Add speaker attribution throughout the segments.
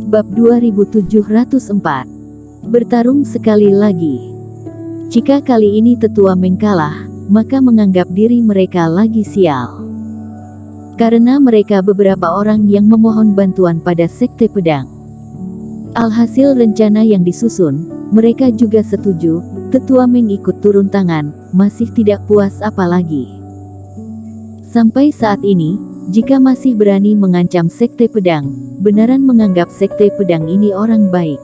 Speaker 1: Bab 2704. Bertarung sekali lagi. Jika kali ini tetua Meng kalah, maka menganggap diri mereka lagi sial. Karena mereka beberapa orang yang memohon bantuan pada Sekte Pedang. Alhasil rencana yang disusun, mereka juga setuju. Tetua Meng ikut turun tangan, masih tidak puas apalagi. Sampai saat ini, jika masih berani mengancam Sekte Pedang, benaran menganggap Sekte Pedang ini orang baik.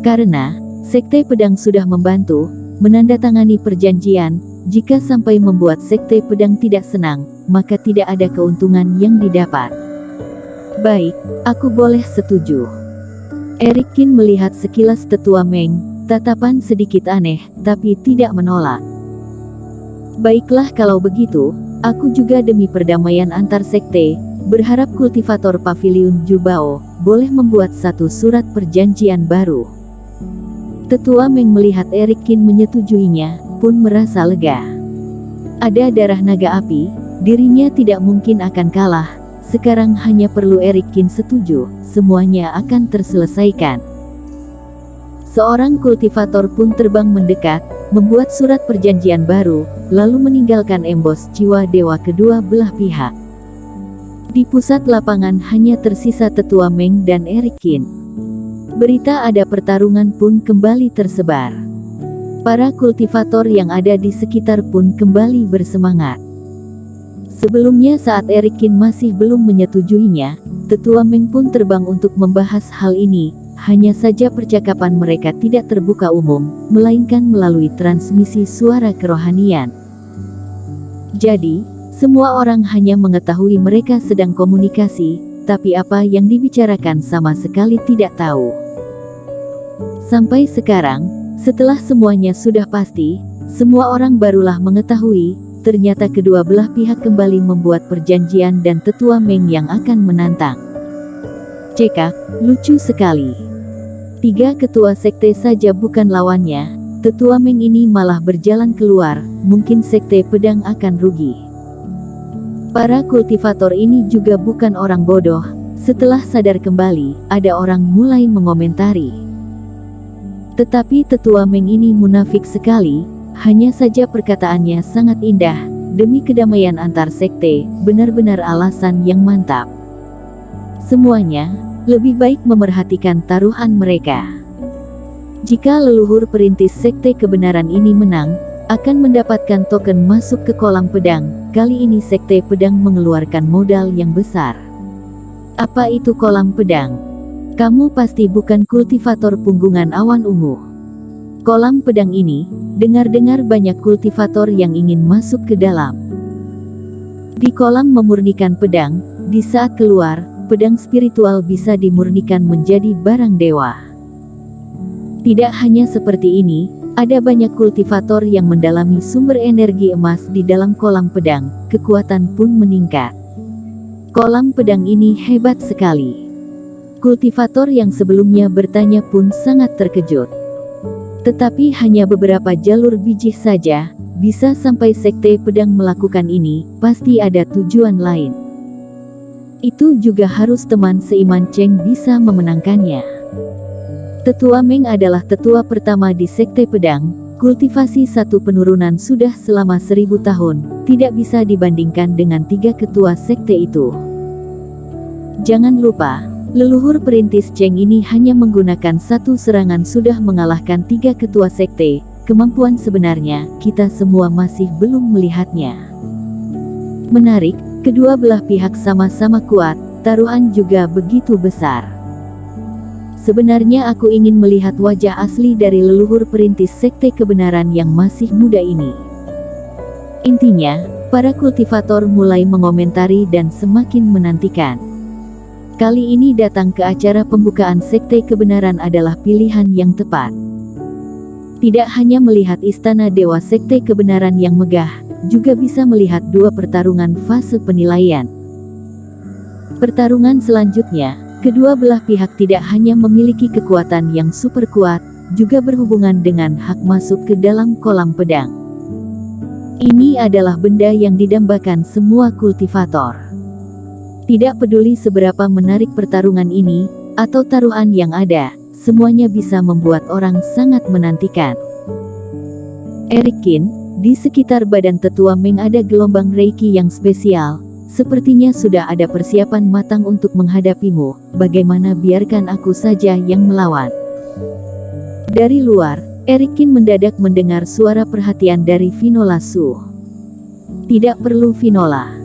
Speaker 1: Karena, Sekte Pedang sudah membantu, menandatangani perjanjian, jika sampai membuat Sekte Pedang tidak senang, maka tidak ada keuntungan yang didapat. Baik, aku boleh setuju. Eric Qin melihat sekilas Tetua Meng, tatapan sedikit aneh, tapi tidak menolak. Baiklah kalau begitu, aku juga demi perdamaian antar sekte, berharap kultivator Paviliun Jubao boleh membuat satu surat perjanjian baru. Tetua Meng melihat Eric Qin menyetujuinya, pun merasa lega. Ada darah naga api, dirinya tidak mungkin akan kalah. Sekarang hanya perlu Eric Qin setuju, semuanya akan terselesaikan. Seorang kultivator pun terbang mendekat, membuat surat perjanjian baru, lalu meninggalkan embos jiwa dewa kedua belah pihak. Di pusat lapangan hanya tersisa Tetua Meng dan Eric Qin. Berita ada pertarungan pun kembali tersebar. Para kultivator yang ada di sekitar pun kembali bersemangat. Sebelumnya saat Eric Qin masih belum menyetujuinya, Tetua Meng pun terbang untuk membahas hal ini. Hanya saja percakapan mereka tidak terbuka umum, melainkan melalui transmisi suara kerohanian. Jadi, semua orang hanya mengetahui mereka sedang komunikasi, tapi apa yang dibicarakan sama sekali tidak tahu. Sampai sekarang, setelah semuanya sudah pasti, semua orang barulah mengetahui, ternyata kedua belah pihak kembali membuat perjanjian dan Tetua Meng yang akan menantang. Cekak, lucu sekali. 3 ketua sekte saja bukan lawannya, Tetua Meng ini malah berjalan keluar, mungkin Sekte Pedang akan rugi. Para kultivator ini juga bukan orang bodoh, setelah sadar kembali, ada orang mulai mengomentari. Tetapi Tetua Meng ini munafik sekali, hanya saja perkataannya sangat indah, demi kedamaian antar sekte, benar-benar alasan yang mantap. Semuanya lebih baik memerhatikan taruhan mereka. Jika leluhur perintis Sekte Kebenaran ini menang, akan mendapatkan token masuk ke kolam pedang. Kali ini Sekte Pedang mengeluarkan modal yang besar. Apa itu kolam pedang? Kamu pasti bukan kultivator punggungan awan ungu. Kolam pedang ini, dengar-dengar banyak kultivator yang ingin masuk ke dalam. Di kolam memurnikan pedang, di saat keluar, pedang spiritual bisa dimurnikan menjadi barang dewa. Tidak hanya seperti ini, ada banyak kultivator yang mendalami sumber energi emas di dalam kolam pedang, kekuatan pun meningkat. Kolam pedang ini hebat sekali. Kultivator yang sebelumnya bertanya pun sangat terkejut. Tetapi hanya beberapa jalur biji saja, bisa sampai Sekte Pedang melakukan ini, pasti ada tujuan lain. Itu juga harus teman seiman Cheng bisa memenangkannya. Tetua Meng adalah tetua pertama di Sekte Pedang, kultivasi satu penurunan sudah selama 1000 tahun, tidak bisa dibandingkan dengan 3 ketua sekte itu. Jangan lupa, leluhur perintis Cheng ini hanya menggunakan satu serangan sudah mengalahkan 3 ketua sekte, kemampuan sebenarnya, kita semua masih belum melihatnya. Menarik, kedua belah pihak sama-sama kuat, taruhan juga begitu besar. Sebenarnya aku ingin melihat wajah asli dari leluhur perintis Sekte Kebenaran yang masih muda ini. Intinya, para kultivator mulai mengomentari dan semakin menantikan. Kali ini datang ke acara pembukaan Sekte Kebenaran adalah pilihan yang tepat. Tidak hanya melihat istana Dewa Sekte Kebenaran yang megah, juga bisa melihat 2 pertarungan fase penilaian. Pertarungan selanjutnya, kedua belah pihak tidak hanya memiliki kekuatan yang super kuat, juga berhubungan dengan hak masuk ke dalam kolam pedang. Ini adalah benda yang didambakan semua kultivator. Tidak peduli seberapa menarik pertarungan ini, atau taruhan yang ada, semuanya bisa membuat orang sangat menantikan. Eric Kin, di sekitar badan tetua Meng ada gelombang Reiki yang spesial. Sepertinya sudah ada persiapan matang untuk menghadapimu. Bagaimana biarkan aku saja yang melawan. Dari luar, Eric Kin mendadak mendengar suara perhatian dari Vinola Su. Tidak perlu Vinola.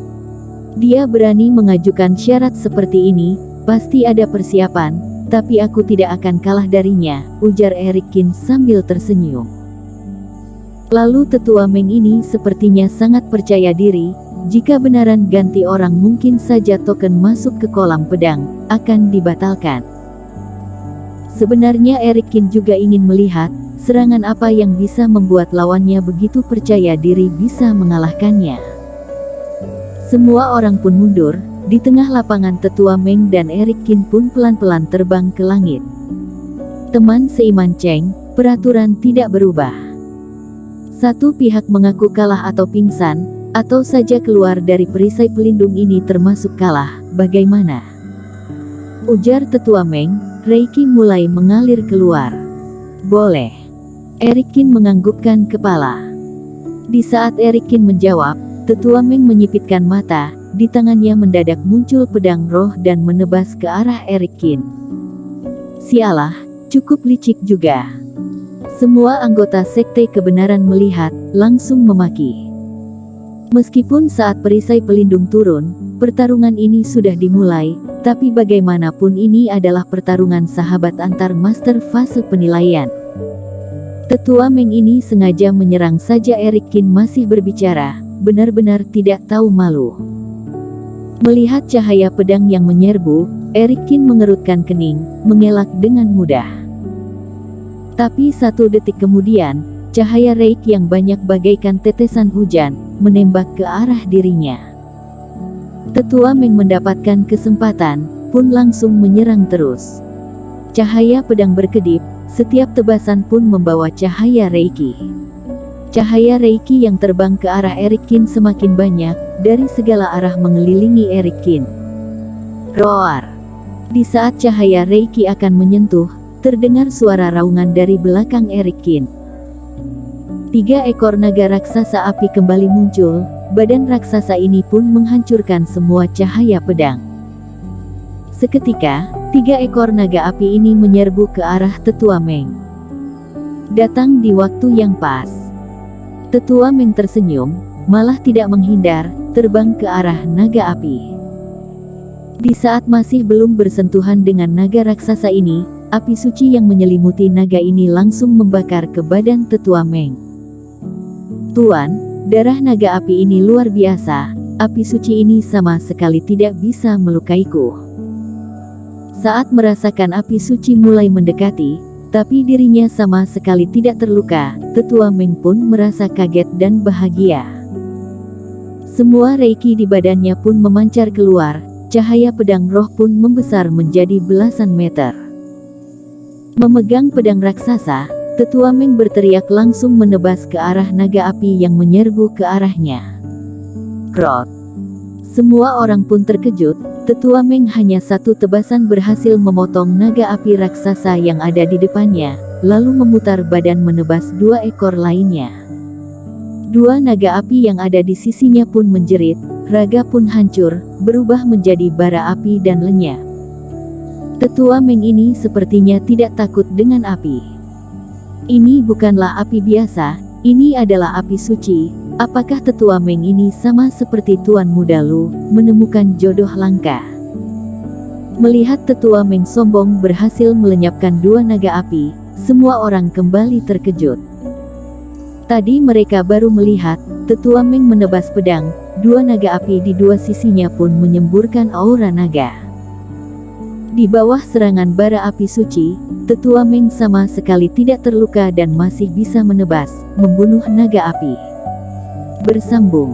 Speaker 1: Dia berani mengajukan syarat seperti ini, pasti ada persiapan, tapi aku tidak akan kalah darinya, ujar Eric Kin sambil tersenyum. Lalu tetua Meng ini sepertinya sangat percaya diri, jika benaran ganti orang mungkin saja token masuk ke kolam pedang, akan dibatalkan. Sebenarnya Eric Kin juga ingin melihat, serangan apa yang bisa membuat lawannya begitu percaya diri bisa mengalahkannya. Semua orang pun mundur, di tengah lapangan tetua Meng dan Eric Kin pun pelan-pelan terbang ke langit. Teman seiman Cheng, peraturan tidak berubah. Satu pihak mengaku kalah atau pingsan, atau saja keluar dari perisai pelindung ini termasuk kalah, bagaimana? Ujar tetua Meng, Reiki mulai mengalir keluar. Boleh. Eric Kin menganggukkan kepala. Di saat Eric Kin menjawab, tetua Meng menyipitkan mata, di tangannya mendadak muncul pedang roh dan menebas ke arah Eric Kin. Sialah, cukup licik juga. Semua anggota sekte kebenaran melihat, langsung memaki. Meskipun saat perisai pelindung turun, pertarungan ini sudah dimulai, tapi bagaimanapun ini adalah pertarungan sahabat antar master fase penilaian. Tetua Meng ini sengaja menyerang saja Eric Kin masih berbicara, benar-benar tidak tahu malu. Melihat cahaya pedang yang menyerbu, Eric Kin mengerutkan kening, mengelak dengan mudah. Tapi 1 detik kemudian, cahaya Reiki yang banyak bagaikan tetesan hujan, menembak ke arah dirinya. Tetua Meng mendapatkan kesempatan, pun langsung menyerang terus. Cahaya pedang berkedip, setiap tebasan pun membawa cahaya Reiki. Cahaya Reiki yang terbang ke arah Eric Kin semakin banyak, dari segala arah mengelilingi Eric Kin. Roar! Di saat cahaya Reiki akan menyentuh, terdengar suara raungan dari belakang Eric Kin. 3 ekor naga raksasa api kembali muncul, badan raksasa ini pun menghancurkan semua cahaya pedang. Seketika, 3 ekor naga api ini menyerbu ke arah tetua Meng. Datang di waktu yang pas. Tetua Meng tersenyum, malah tidak menghindar, terbang ke arah naga api. Di saat masih belum bersentuhan dengan naga raksasa ini, api suci yang menyelimuti naga ini langsung membakar ke badan tetua Meng. Tuan, darah naga api ini luar biasa, api suci ini sama sekali tidak bisa melukaiku. Saat merasakan api suci mulai mendekati, tapi dirinya sama sekali tidak terluka, tetua Meng pun merasa kaget dan bahagia. Semua Reiki di badannya pun memancar keluar, cahaya pedang roh pun membesar menjadi belasan meter. Memegang pedang raksasa, tetua Meng berteriak langsung menebas ke arah naga api yang menyerbu ke arahnya. Krot! Semua orang pun terkejut, tetua Meng hanya 1 tebasan berhasil memotong naga api raksasa yang ada di depannya, lalu memutar badan menebas 2 ekor lainnya. 2 naga api yang ada di sisinya pun menjerit, raga pun hancur, berubah menjadi bara api dan lenyap. Tetua Meng ini sepertinya tidak takut dengan api. Ini bukanlah api biasa, ini adalah api suci. Apakah tetua Meng ini sama seperti Tuan Muda Lu, menemukan jodoh langka? Melihat tetua Meng sombong berhasil melenyapkan 2 naga api, semua orang kembali terkejut. Tadi mereka baru melihat, tetua Meng menebas pedang, 2 naga api di 2 sisinya pun menyemburkan aura naga. Di bawah serangan bara api suci, tetua Meng sama sekali tidak terluka dan masih bisa menebas, membunuh naga api. Bersambung.